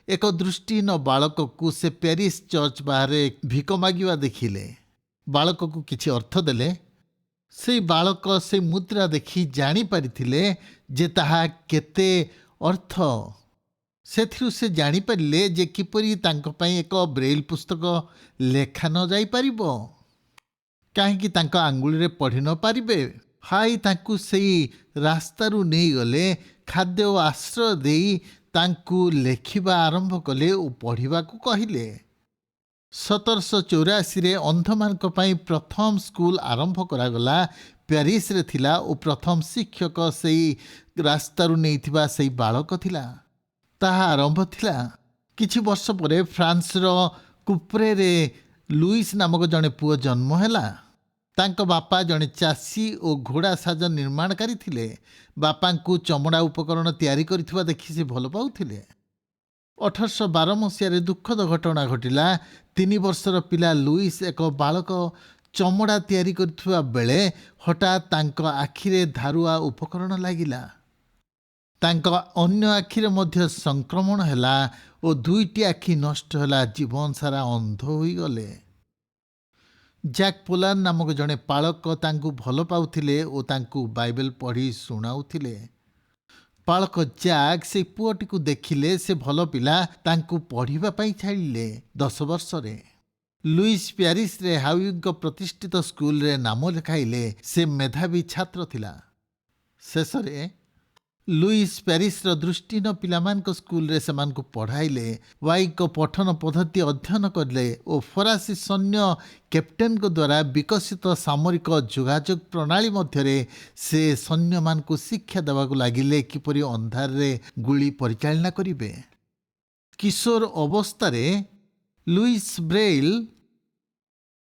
ଏକ ଦୃଷ୍ଟିହୀନ ବାଳକକୁ ସେ ପ୍ୟାରିସ୍ ଚର୍ଚ୍ଚ ବାହାରେ ଭିକ ମାଗିବା ଦେଖିଲେ। ବାଳକକୁ କିଛି ଅର୍ଥ ଦେଲେ। ସେହି ବାଳକ ସେ ମୁଦ୍ରା ଦେଖି ଜାଣିପାରିଥିଲେ ଯେ ତାହା କେତେ ଅର୍ଥ। ସେଥିରୁ ସେ ଜାଣିପାରିଲେ ଯେ କିପରି ତାଙ୍କ ପାଇଁ ଏକ ବ୍ରେଲ୍ ପୁସ୍ତକ ଲେଖା ନ ଯାଇପାରିବ। କାହିଁକି ତାଙ୍କ ଆଙ୍ଗୁଳିରେ ପଢ଼ି ନ ପାରିବେ? ହାଇ ତାଙ୍କୁ ସେଇ ରାସ୍ତାରୁ ନେଇଗଲେ। ଖାଦ୍ୟ ଓ ଆଶ୍ରୟ ଦେଇ ତାଙ୍କୁ ଲେଖିବା ଆରମ୍ଭ କଲେ ଓ ପଢ଼ିବାକୁ କହିଲେ। 1784ରେ ଅନ୍ଧମାନଙ୍କ ପାଇଁ ପ୍ରଥମ ସ୍କୁଲ ଆରମ୍ଭ କରାଗଲା। ପ୍ୟାରିସରେ ଥିଲା ଓ ପ୍ରଥମ ଶିକ୍ଷକ ସେଇ ରାସ୍ତାରୁ ନେଇଥିବା ସେଇ ବାଳକ ଥିଲା। ତାହା ଆରମ୍ଭ ଥିଲା। କିଛି ବର୍ଷ ପରେ ଫ୍ରାନ୍ସର କୁପ୍ରେରେ ଲୁଇସ୍ ନାମକ ଜଣେ ପୁଅ ଜନ୍ମ ହେଲା। ତାଙ୍କ ବାପା ଜଣେ ଚାଷୀ ଓ ଘୋଡ଼ା ସାଜ ନିର୍ମାଣକାରୀ ଥିଲେ। ବାପାଙ୍କୁ ଚମଡ଼ା ଉପକରଣ ତିଆରି କରିଥିବା ଦେଖି ସେ ଭଲ ପାଉଥିଲେ। 1812 ମସିହାରେ ଦୁଃଖଦ ଘଟଣା ଘଟିଲା। 3 ବର୍ଷର ପିଲା ଲୁଇସ୍ ଏକ ବାଳକ ଚମଡ଼ା ତିଆରି କରୁଥିବା ବେଳେ ହଠାତ୍ ତାଙ୍କ ଆଖିରେ ଧାରୁଆ ଉପକରଣ ଲାଗିଲା। ତାଙ୍କ ଅନ୍ୟ ଆଖିରେ ମଧ୍ୟ ସଂକ୍ରମଣ ହେଲା ଓ 2ଟି ଆଖି ନଷ୍ଟ ହେଲା। ଜୀବନ ସାରା ଅନ୍ଧ ହୋଇଗଲେ। ଜ୍ୟାକ୍ ପୋଲାନ୍ ନାମକ ଜଣେ ପାଳକ ତାଙ୍କୁ ଭଲ ପାଉଥିଲେ ଓ ତାଙ୍କୁ ବାଇବେଲ ପଢ଼ି ଶୁଣାଉଥିଲେ। ପାଳକ ଜ୍ୟାକ୍ ସେଇ ପୁଅଟିକୁ ଦେଖିଲେ ସେ ଭଲ ପିଲା, ତାଙ୍କୁ ପଢ଼ିବା ପାଇଁ ଛାଡ଼ିଲେ। 10 ବର୍ଷରେ ଲୁଇସ୍ ପ୍ୟାରିସରେ ହାଉଇଙ୍କ ପ୍ରତିଷ୍ଠିତ ସ୍କୁଲରେ ନାମ ଲେଖାଇଲେ। ସେ ମେଧାବୀ ଛାତ୍ର ଥିଲା। ଶେଷରେ ଲୁଇସ୍ ପ୍ୟାରିସର ଦୃଷ୍ଟିହୀନ ପିଲାମାନଙ୍କ ସ୍କୁଲରେ ସେମାନଙ୍କୁ ପଢ଼ାଇଲେ। ୱାଇଙ୍କ ପଠନ ପଦ୍ଧତି ଅଧ୍ୟୟନ କଲେ ଓ ଫରାସୀ ସୈନ୍ୟ କ୍ୟାପ୍ଟେନଙ୍କ ଦ୍ୱାରା ବିକଶିତ ସାମରିକ ଯୋଗାଯୋଗ ପ୍ରଣାଳୀ ମଧ୍ୟରେ ସେ ସୈନ୍ୟମାନଙ୍କୁ ଶିକ୍ଷା ଦେବାକୁ ଲାଗିଲେ କିପରି ଅନ୍ଧାରରେ ଗୁଳି ପରିଚାଳନା କରିବେ। କିଶୋର ଅବସ୍ଥାରେ ଲୁଇସ୍ ବ୍ରେଇଲ୍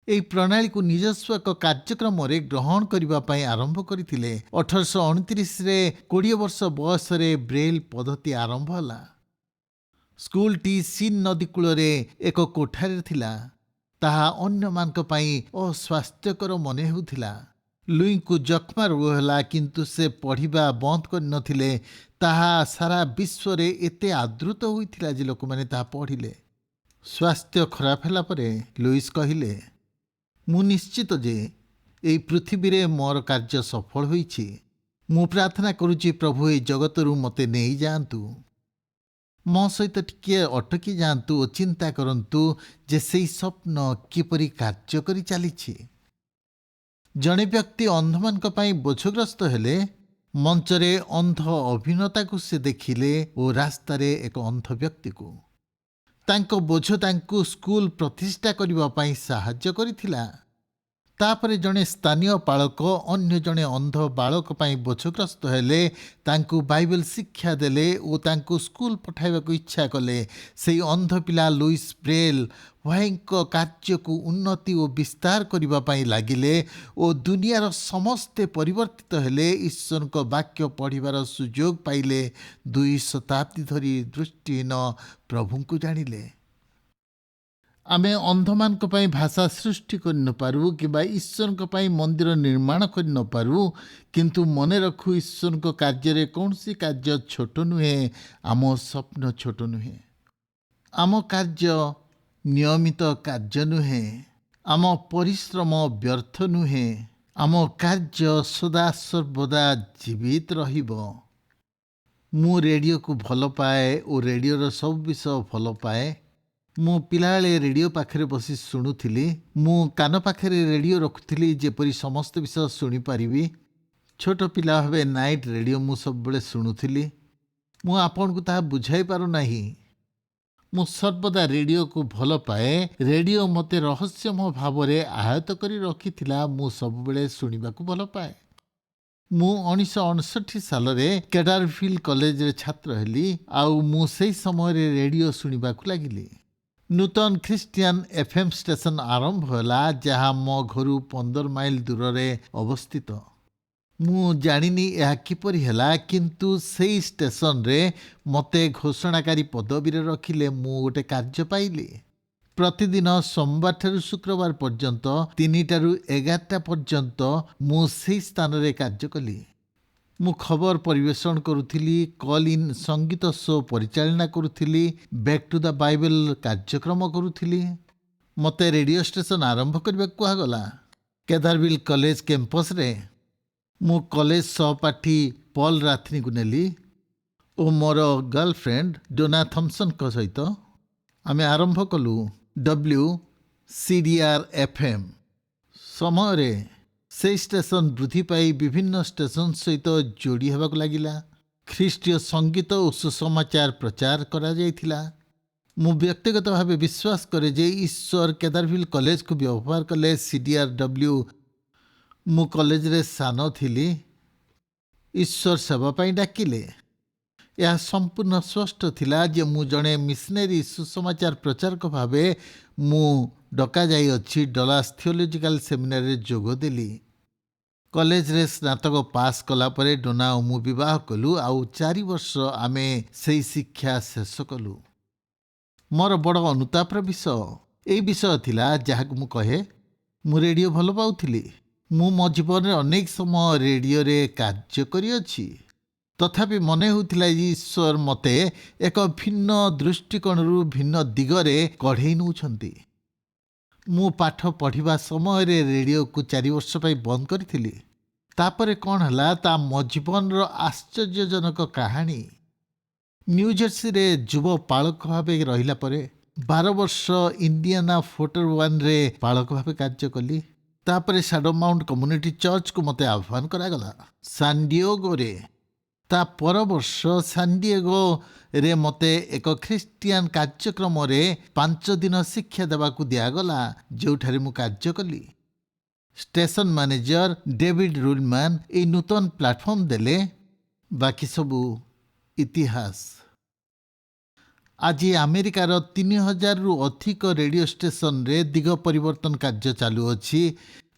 ଏହି ପ୍ରଣାଳୀକୁ ନିଜସ୍ୱ ଏକ କାର୍ଯ୍ୟକ୍ରମରେ ଗ୍ରହଣ କରିବା ପାଇଁ ଆରମ୍ଭ କରିଥିଲେ। 1829ରେ 20 ବର୍ଷ ବୟସରେ ବ୍ରେଲ୍ ପଦ୍ଧତି ଆରମ୍ଭ ହେଲା। ସ୍କୁଲଟି ସିନ୍ ନଦୀ କୂଳରେ ଏକ କୋଠାରେ ଥିଲା। ତାହା ଅନ୍ୟମାନଙ୍କ ପାଇଁ ଅସ୍ୱାସ୍ଥ୍ୟକର ମନେ ହେଉଥିଲା। ଲୁଇଙ୍କୁ ଯକ୍ଷ୍ମା ରୋଗ ହେଲା, କିନ୍ତୁ ସେ ପଢ଼ିବା ବନ୍ଦ କରିନଥିଲେ। ତାହା ସାରା ବିଶ୍ୱରେ ଏତେ ଆଦୃତ ହୋଇଥିଲା ଯେ ଲୋକମାନେ ତାହା ପଢ଼ିଲେ। ସ୍ୱାସ୍ଥ୍ୟ ଖରାପ ହେଲା ପରେ ଲୁଇସ୍ କହିଲେ, ମୁଁ ନିଶ୍ଚିତ ଯେ ଏହି ପୃଥିବୀରେ ମୋର କାର୍ଯ୍ୟ ସଫଳ ହୋଇଛି। ମୁଁ ପ୍ରାର୍ଥନା କରୁଛି ପ୍ରଭୁ ଏହି ଜଗତରୁ ମୋତେ ନେଇଯାଆନ୍ତୁ। ମୋ ସହିତ ଟିକିଏ ଅଟକି ଯାଆନ୍ତୁ ଓ ଚିନ୍ତା କରନ୍ତୁ ଯେ ସେହି ସ୍ୱପ୍ନ କିପରି କାର୍ଯ୍ୟ କରି ଚାଲିଛି। ଜଣେ ବ୍ୟକ୍ତି ଅନ୍ଧମାନଙ୍କ ପାଇଁ ବୋଝଗ୍ରସ୍ତ ହେଲେ। ମଞ୍ଚରେ ଅନ୍ଧ ଅଭିନେତାକୁ ସେ ଦେଖିଲେ ଓ ରାସ୍ତାରେ ଏକ ଅନ୍ଧ ବ୍ୟକ୍ତିକୁ। ତାଙ୍କ ବୋଝ ତାଙ୍କୁ ସ୍କୁଲ ପ୍ରତିଷ୍ଠା କରିବା ପାଇଁ ସାହାଯ୍ୟ କରିଥିଲା। ତାପରେ ଜଣେ ସ୍ଥାନୀୟ ପାଳକ ଅନ୍ୟ ଜଣେ ଅନ୍ଧ ବାଳକ ପାଇଁ ବୋଝଗ୍ରସ୍ତ ହେଲେ। ତାଙ୍କୁ ବାଇବେଲ ଶିକ୍ଷା ଦେଲେ ଓ ତାଙ୍କୁ ସ୍କୁଲ ପଠାଇବାକୁ ଇଚ୍ଛା କଲେ। ସେହି ଅନ୍ଧ ପିଲା ଲୁଇସ୍ ବ୍ରେଲ୍ ୱାଇଙ୍କ କାର୍ଯ୍ୟକୁ ଉନ୍ନତି ଓ ବିସ୍ତାର କରିବା ପାଇଁ ଲାଗିଲେ ଓ ଦୁନିଆର ସମସ୍ତେ ପରିବର୍ତ୍ତିତ ହେଲେ। ଈଶ୍ୱରଙ୍କ ବାକ୍ୟ ପଢ଼ିବାର ସୁଯୋଗ ପାଇଲେ। 2 ଶତାବ୍ଦୀ ଧରି ଦୃଷ୍ଟିହୀନ ପ୍ରଭୁଙ୍କୁ ଜାଣିଲେ। ଆମେ ଅନ୍ଧମାନଙ୍କ ପାଇଁ ଭାଷା ସୃଷ୍ଟି କରିନପାରୁ କିମ୍ବା ଈଶ୍ୱରଙ୍କ ପାଇଁ ମନ୍ଦିର ନିର୍ମାଣ କରିନପାରୁ, କିନ୍ତୁ ମନେ ରଖୁ ଈଶ୍ୱରଙ୍କ କାର୍ଯ୍ୟରେ କୌଣସି କାର୍ଯ୍ୟ ଛୋଟ ନୁହେଁ। ଆମ ସ୍ୱପ୍ନ ଛୋଟ ନୁହେଁ। ଆମ କାର୍ଯ୍ୟ ନିୟମିତ କାର୍ଯ୍ୟ ନୁହେଁ। ଆମ ପରିଶ୍ରମ ବ୍ୟର୍ଥ ନୁହେଁ। ଆମ କାର୍ଯ୍ୟ ସଦାସର୍ବଦା ଜୀବିତ ରହିବ। ମୁଁ ରେଡ଼ିଓକୁ ଭଲ ପାଏ ଓ ରେଡ଼ିଓର ସବୁ ବିଷୟ ଭଲ ପାଏ। ମୁଁ ପିଲାବେଳେ ରେଡ଼ିଓ ପାଖରେ ବସି ଶୁଣୁଥିଲି। ମୁଁ କାନ ପାଖରେ ରେଡ଼ିଓ ରଖୁଥିଲି ଯେପରି ସମସ୍ତ ବିଷୟ ଶୁଣିପାରିବି। ଛୋଟ ପିଲା ଭାବେ ନାଇଟ୍ ରେଡ଼ିଓ ମୁଁ ସବୁବେଳେ ଶୁଣୁଥିଲି। ମୁଁ ଆପଣଙ୍କୁ ତାହା ବୁଝାଇ ପାରୁନାହିଁ। ମୁଁ ସର୍ବଦା ରେଡ଼ିଓକୁ ଭଲ ପାଏ। ରେଡ଼ିଓ ମୋତେ ରହସ୍ୟମୟ ଭାବରେ ଆୟତ୍ତ କରି ରଖିଥିଲା। ମୁଁ ସବୁବେଳେ ଶୁଣିବାକୁ ଭଲ ପାଏ। ମୁଁ 1959 ସାଲରେ କେଡାରଭିଲ୍ କଲେଜରେ ଛାତ୍ର ହେଲି ଆଉ ମୁଁ ସେହି ସମୟରେ ରେଡ଼ିଓ ଶୁଣିବାକୁ ଲାଗିଲି। ନୂତନ ଖ୍ରୀଷ୍ଟିଆନ FM ଷ୍ଟେସନ ଆରମ୍ଭ ହେଲା, ଯାହା ମୋ ଘରୁ 15 ମାଇଲ ଦୂରରେ ଅବସ୍ଥିତ। ମୁଁ ଜାଣିନି ଏହା କିପରି ହେଲା, କିନ୍ତୁ ସେହି ଷ୍ଟେସନରେ ମୋତେ ଘୋଷଣାକାରୀ ପଦବୀରେ ରଖିଲେ। ମୁଁ ଗୋଟେ କାର୍ଯ୍ୟ ପାଇଲି। ପ୍ରତିଦିନ ସୋମବାରଠାରୁ ଶୁକ୍ରବାର ପର୍ଯ୍ୟନ୍ତ 3ଟାରୁ 11ଟା ପର୍ଯ୍ୟନ୍ତ ମୁଁ ସେହି ସ୍ଥାନରେ କାର୍ଯ୍ୟ କଲି। ମୁଁ ଖବର ପରିବେଷଣ କରୁଥିଲି, କଲ୍ ଇନ୍ ସଙ୍ଗୀତ ଶୋ ପରିଚାଳନା କରୁଥିଲି, ବ୍ୟାକ୍ ଟୁ ଦ ବାଇବେଲ କାର୍ଯ୍ୟକ୍ରମ କରୁଥିଲି। ମୋତେ ରେଡ଼ିଓ ଷ୍ଟେସନ ଆରମ୍ଭ କରିବାକୁ କୁହାଗଲା। କେଦାରଭିଲ୍ କଲେଜ କ୍ୟାମ୍ପସରେ ମୁଁ କଲେଜ ସହପାଠୀ ପଲ୍ ରାଥ୍ନିଙ୍କୁ ନେଲି ଓ ମୋର ଗର୍ଲଫ୍ରେଣ୍ଡ ଡୋନା ଥମ୍ପସନଙ୍କ ସହିତ ଆମେ ଆରମ୍ଭ କଲୁ WCDR FM। ସମୟରେ ସେହି ଷ୍ଟେସନ ବୃଦ୍ଧି ପାଇ ବିଭିନ୍ନ ଷ୍ଟେସନ ସହିତ ଯୋଡ଼ି ହେବାକୁ ଲାଗିଲା। ଖ୍ରୀଷ୍ଟୀୟ ସଙ୍ଗୀତ ଓ ସୁସମାଚାର ପ୍ରଚାର କରାଯାଇଥିଲା। ମୁଁ ବ୍ୟକ୍ତିଗତ ଭାବେ ବିଶ୍ୱାସ କରେ ଯେ ଈଶ୍ୱର କେଦାରଭିଲ୍ କଲେଜକୁ ବ୍ୟବହାର କଲେ। CDRW ମୁଁ କଲେଜରେ ସାନ ଥିଲି। ଈଶ୍ୱର ସେବା ପାଇଁ ଡାକିଲେ। ଏହା ସମ୍ପୂର୍ଣ୍ଣ ସ୍ପଷ୍ଟ ଥିଲା ଯେ ମୁଁ ଜଣେ ମିଶନେରୀ ସୁସମାଚାର ପ୍ରଚାରକ ଭାବେ ମୁଁ ଡକାଯାଇଅଛି। ଡଲାସ୍ ଥିଓଲୋଜିକାଲ ସେମିନାରୀରେ ଯୋଗ ଦେଲି। କଲେଜରେ ସ୍ନାତକ ପାସ୍ କଲା ପରେ ଡୋନା ଓ ମୁଁ ବିବାହ କଲୁ। ଆଉ 4 ବର୍ଷ ଆମେ ସେହି ଶିକ୍ଷା ଶେଷ କଲୁ। ମୋର ବଡ଼ ଅନୁତାପର ବିଷୟ ଏହି ବିଷୟ ଥିଲା ଯାହାକୁ ମୁଁ କହେ, ମୁଁ ରେଡ଼ିଓ ଭଲ ପାଉଥିଲି। ମୁଁ ମୋ ଜୀବନରେ ଅନେକ ସମୟ ରେଡ଼ିଓରେ କାର୍ଯ୍ୟ କରିଅଛି। ତଥାପି ମନେ ହେଉଥିଲା ଯେ ଈଶ୍ୱର ମୋତେ ଏକ ଭିନ୍ନ ଦୃଷ୍ଟିକୋଣରୁ ଭିନ୍ନ ଦିଗରେ କଢ଼େଇ ନେଉଛନ୍ତି। ମୁଁ ପାଠ ପଢ଼ିବା ସମୟରେ ରେଡ଼ିଓକୁ 4 ବର୍ଷ ପାଇଁ ବନ୍ଦ କରିଥିଲି। ତାପରେ କ'ଣ ହେଲା ତା ମୋ ଜୀବନର ଆଶ୍ଚର୍ଯ୍ୟଜନକ କାହାଣୀ। ନ୍ୟୁଜର୍ସିରେ ଯୁବ ପାଳକ ଭାବେ ରହିଲା ପରେ 12 ବର୍ଷ ଇଣ୍ଡିଆନା ଫୋର୍ଟ ୱାର୍ଥରେ ପାଳକ ଭାବେ କାର୍ଯ୍ୟ କଲି। ତାପରେ ସାଡୋ ମାଉଣ୍ଟ କମ୍ୟୁନିଟି ଚର୍ଚ୍ଚକୁ ମୋତେ ଆହ୍ୱାନ କରାଗଲା ସାନଡିଏଗୋରେ। ତା ପର ବର୍ଷ ସାନଡିଏଗୋରେ ମୋତେ ଏକ ଖ୍ରୀଷ୍ଟିଆନ କାର୍ଯ୍ୟକ୍ରମରେ 5 ଦିନ ଶିକ୍ଷା ଦେବାକୁ ଦିଆଗଲା, ଯେଉଁଠାରେ ମୁଁ କାର୍ଯ୍ୟ କଲି। ଷ୍ଟେସନ ମ୍ୟାନେଜର ଡେଭିଡ ରୁଲମ୍ୟାନ ଏହି ନୂତନ ପ୍ଲାଟଫର୍ମ ଦେଲେ। ବାକି ସବୁ ଇତିହାସ। ଆଜି ଆମେରିକାର 3000ରୁ ଅଧିକ ରେଡ଼ିଓ ଷ୍ଟେସନରେ ଦିଗ ପରିବର୍ତ୍ତନ କାର୍ଯ୍ୟ ଚାଲୁଅଛି।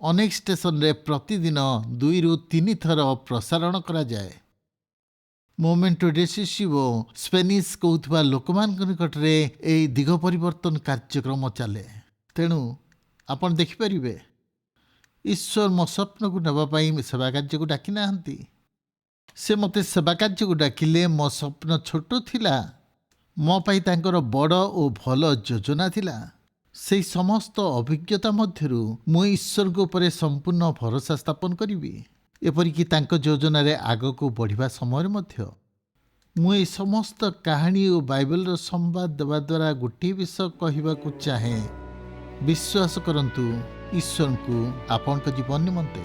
ଅନେକ ଷ୍ଟେସନରେ ପ୍ରତିଦିନ 2ରୁ 3 ଥର ପ୍ରସାରଣ କରାଯାଏ। ମୋମେଣ୍ଟୋ ଡେସିସିଭୋ ସ୍ପେନିଶ କହୁଥିବା ଲୋକମାନଙ୍କ ନିକଟରେ ଏହି ଦିଗ ପରିବର୍ତ୍ତନ କାର୍ଯ୍ୟକ୍ରମ ଚାଲେ। ତେଣୁ ଆପଣ ଦେଖିପାରିବେ ଈଶ୍ୱର ମୋ ସ୍ୱପ୍ନକୁ ନେବା ପାଇଁ ସେବା କାର୍ଯ୍ୟକୁ ଡାକି ନାହାନ୍ତି। ସେ ମୋତେ ସେବା କାର୍ଯ୍ୟକୁ ଡାକିଲେ। ମୋ ସ୍ୱପ୍ନ ଛୋଟ ଥିଲା। ମୋ ପାଇଁ ତାଙ୍କର ବଡ଼ ଓ ଭଲ ଯୋଜନା ଥିଲା। ସେହି ସମସ୍ତ ଅଭିଜ୍ଞତା ମଧ୍ୟରୁ ମୁଁ ଈଶ୍ୱରଙ୍କ ଉପରେ ସମ୍ପୂର୍ଣ୍ଣ ଭରସା ସ୍ଥାପନ କରିବି, ଏପରିକି ତାଙ୍କ ଯୋଜନାରେ ଆଗକୁ ବଢ଼ିବା ସମୟରେ ମଧ୍ୟ। ମୁଁ ଏହି ସମସ୍ତ କାହାଣୀ ଓ ବାଇବେଲର ସମ୍ବାଦ ଦେବା ଦ୍ୱାରା ଗୋଟିଏ ବିଷୟ କହିବାକୁ ଚାହେଁ। ବିଶ୍ୱାସ କରନ୍ତୁ ଈଶ୍ୱରଙ୍କୁ ଆପଣଙ୍କ ଜୀବନ ନିମନ୍ତେ।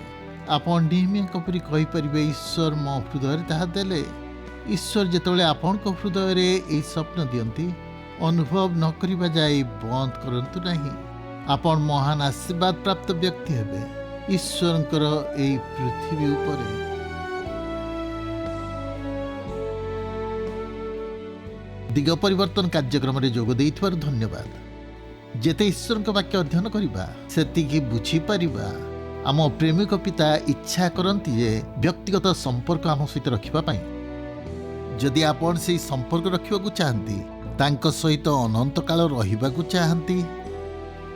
ଆପଣ ନେହେମିୟାଙ୍କ ପରି କହିପାରିବେ, ଈଶ୍ୱର ମୋ ହୃଦୟରେ ତାହା ଦେଲେ। ଈଶ୍ୱର ଯେତେବେଳେ ଆପଣଙ୍କ ହୃଦୟରେ ଏହି ସ୍ୱପ୍ନ ଦିଅନ୍ତି, ଅନୁଭବ ନ କରିବା ଯାଏ ବନ୍ଦ କରନ୍ତୁ ନାହିଁ। ଆପଣ ମହାନ ଆଶୀର୍ବାଦ ପ୍ରାପ୍ତ ବ୍ୟକ୍ତି ହେବେ ଈଶ୍ୱରଙ୍କର ଏହି ପୃଥିବୀ ଉପରେ। ଦିଗ ପରିବର୍ତ୍ତନ କାର୍ଯ୍ୟକ୍ରମରେ ଯୋଗ ଦେଇଥିବାରୁ ଧନ୍ୟବାଦ। ଯେତେ ଈଶ୍ୱରଙ୍କ ବାକ୍ୟ ଅଧ୍ୟୟନ କରିବା ସେତିକି ବୁଝିପାରିବା। ଆମ ପ୍ରେମିକ ପିତା ଇଚ୍ଛା କରନ୍ତି ଯେ ବ୍ୟକ୍ତିଗତ ସମ୍ପର୍କ ଆମ ସହିତ ରଖିବା ପାଇଁ। ଯଦି ଆପଣ ସେହି ସମ୍ପର୍କ ରଖିବାକୁ ଚାହାନ୍ତି, ତାଙ୍କ ସହିତ ଅନନ୍ତ କାଳ ରହିବାକୁ ଚାହାନ୍ତି,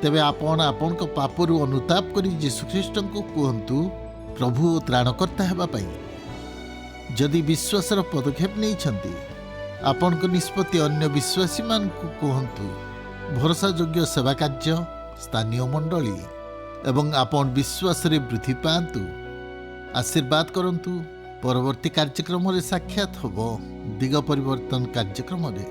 ତେବେ ଆପଣ ଆପଣଙ୍କ ପାପରୁ ଅନୁତାପ କରି ଯୀଶୁଖ୍ରୀଷ୍ଟଙ୍କୁ କୁହନ୍ତୁ ପ୍ରଭୁ ଓ ତ୍ରାଣକର୍ତ୍ତା ହେବା ପାଇଁ। ଯଦି ବିଶ୍ୱାସର ପଦକ୍ଷେପ ନେଇଛନ୍ତି, ଆପଣଙ୍କ ନିଷ୍ପତ୍ତି ଅନ୍ୟ ବିଶ୍ୱାସୀମାନଙ୍କୁ କୁହନ୍ତୁ। ଭରସାଯୋଗ୍ୟ ସେବା କାର୍ଯ୍ୟ, ସ୍ଥାନୀୟ ମଣ୍ଡଳୀ ଏବଂ ଆପଣ ବିଶ୍ୱାସରେ ବୃଦ୍ଧି ପାଆନ୍ତୁ। ଆଶୀର୍ବାଦ କରନ୍ତୁ। ପରବର୍ତ୍ତୀ କାର୍ଯ୍ୟକ୍ରମରେ ସାକ୍ଷାତ ହେବ ଦିଗ ପରିବର୍ତ୍ତନ କାର୍ଯ୍ୟକ୍ରମରେ।